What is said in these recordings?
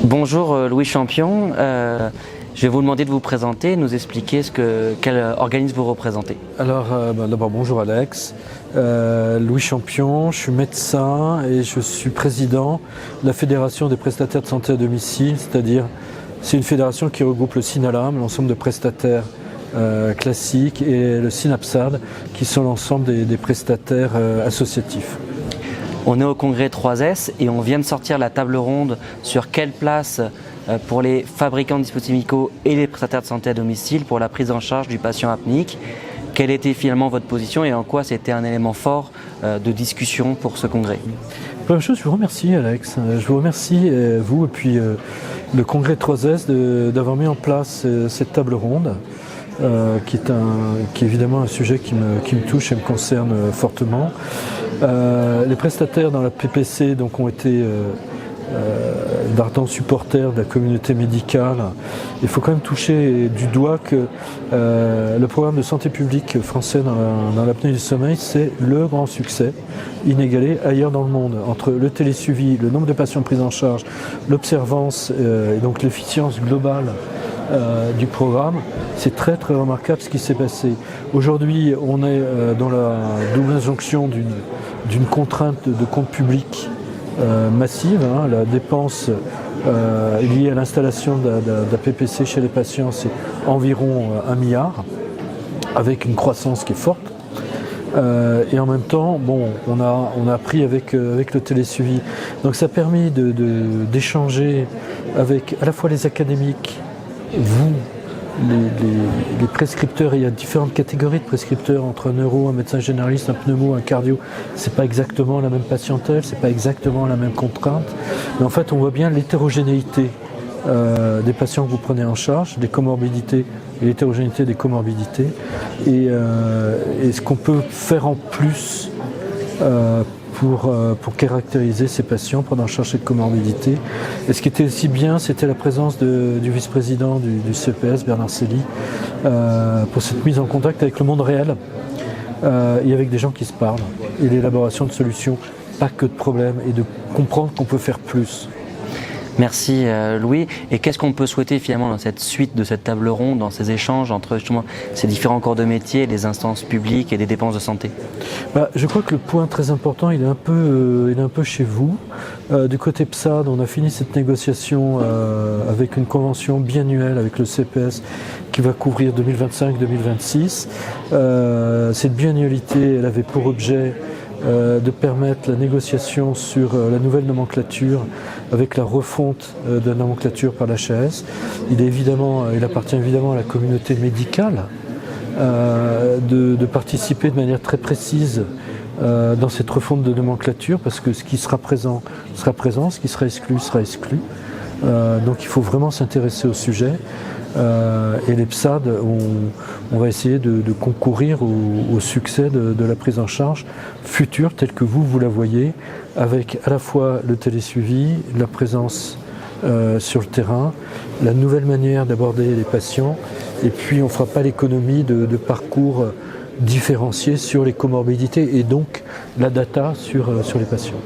Bonjour Louis Champion, je vais vous demander de vous présenter, nous expliquer quel organisme vous représentez. Alors d'abord bonjour Alex, Louis Champion, je suis médecin et je suis président de la Fédération des prestataires de santé à domicile, c'est-à-dire c'est une fédération qui regroupe le SINALAM, l'ensemble de prestataires classiques, et le SINAPSAD qui sont l'ensemble des prestataires associatifs. On est au congrès 3S et on vient de sortir la table ronde sur quelle place pour les fabricants de dispositifs médicaux et les prestataires de santé à domicile pour la prise en charge du patient apnique. Quelle était finalement votre position et en quoi c'était un élément fort de discussion pour ce congrès? Première chose, je vous remercie Alex, je vous remercie vous et puis le congrès 3S d'avoir mis en place cette table ronde. Qui est évidemment un sujet qui me touche et me concerne fortement. Les prestataires dans la PPC ont été d'ardents supporters de la communauté médicale. Il faut quand même toucher du doigt que le programme de santé publique français dans l'apnée du sommeil, c'est le grand succès inégalé ailleurs dans le monde. Entre le télésuivi, le nombre de patients pris en charge, l'observance et donc l'efficience globale du programme, c'est très très remarquable ce qui s'est passé. Aujourd'hui, on est dans la double injonction d'une contrainte de compte public massive. La dépense liée à l'installation de la PPC chez les patients, c'est environ 1 milliard, avec une croissance qui est forte. Et en même temps, on a appris avec le télésuivi. Donc ça a permis d'échanger avec à la fois les académiques, vous, les prescripteurs. Il y a différentes catégories de prescripteurs, entre un neuro, un médecin généraliste, un pneumo, un cardio. C'est pas exactement la même patientèle, c'est pas exactement la même contrainte, mais en fait on voit bien l'hétérogénéité des patients que vous prenez en charge, des comorbidités et l'hétérogénéité des comorbidités, et ce qu'on peut faire en plus pour caractériser ces patients, prendre en charge cette comorbidité. Et ce qui était aussi bien, c'était la présence du vice-président du CEPS, Bernard Célie, pour cette mise en contact avec le monde réel et avec des gens qui se parlent, et l'élaboration de solutions, pas que de problèmes, et de comprendre qu'on peut faire plus. Merci Louis. Et qu'est-ce qu'on peut souhaiter finalement dans cette suite de cette table ronde, dans ces échanges entre justement ces différents corps de métier, les instances publiques et les dépenses de santé? Je crois que le point très important, il est un peu chez vous. Du côté PSAD, on a fini cette négociation avec une convention biannuelle avec le CPS qui va couvrir 2025-2026. Cette biannualité, elle avait pour objet de permettre la négociation sur la nouvelle nomenclature avec la refonte de la nomenclature par l'HAS. Il appartient évidemment à la communauté médicale de participer de manière très précise dans cette refonte de nomenclature, parce que ce qui sera présent sera présent, ce qui sera exclu sera exclu. Donc il faut vraiment s'intéresser au sujet. Et les PSAD, on va essayer de concourir au succès de la prise en charge future telle que vous la voyez, avec à la fois le télésuivi, la présence sur le terrain, la nouvelle manière d'aborder les patients, et puis on ne fera pas l'économie de parcours différenciés sur les comorbidités et donc la data sur les patients.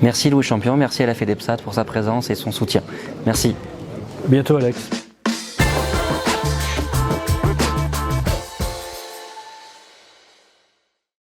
Merci Louis Champion, merci à la FEDEPSAD pour sa présence et son soutien. Merci. À bientôt Alex.